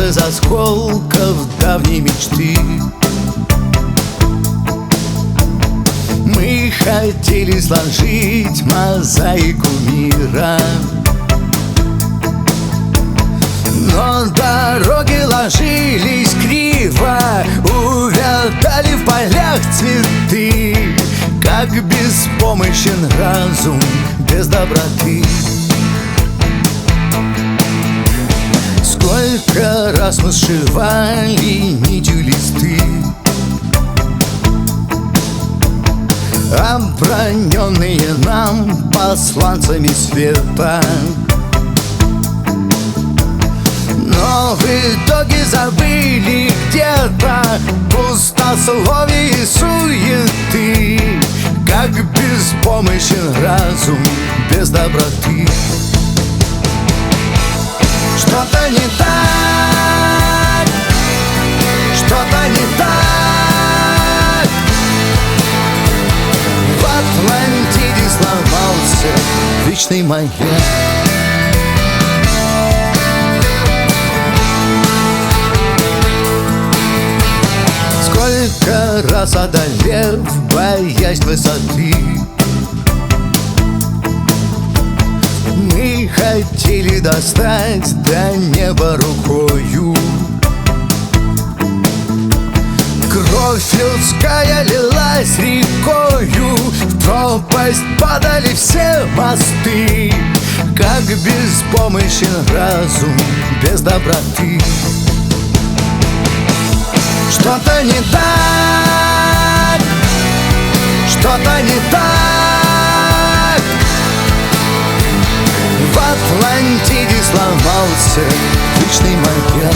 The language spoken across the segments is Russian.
из осколков давней мечты. Мы хотели сложить мозаику мира, но дороги ложились криво, увядали в полях цветы. Как беспомощен разум без доброты. Сколько раз мы сшивали нитью листы, оброненные нам посланцами света, но в итоге забыли где-то пустословие и суеты. Как беспомощен разум без доброты. Что-то не так, что-то не так. В Атлантиде сломался вечный маяк. Сколько раз одолев боязнь высоты, мы хотели достать до неба рукою. Кровь людская лилась рекою, в пропасть падали все мосты. Как беспомощен разум без доброты. Что-то не так, что-то не так. В Атлантиде сломался вечный маяк.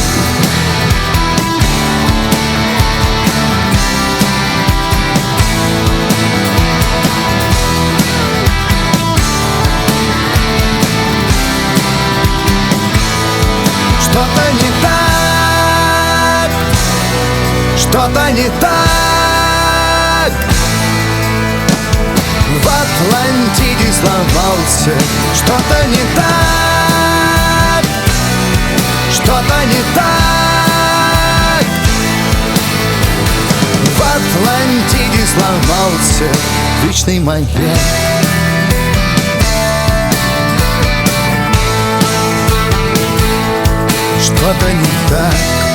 Что-то не так, что-то не так. В Атлантиде сломался. Что-то не так, что-то не так. В Атлантиде сломался вечный маяк. Что-то не так.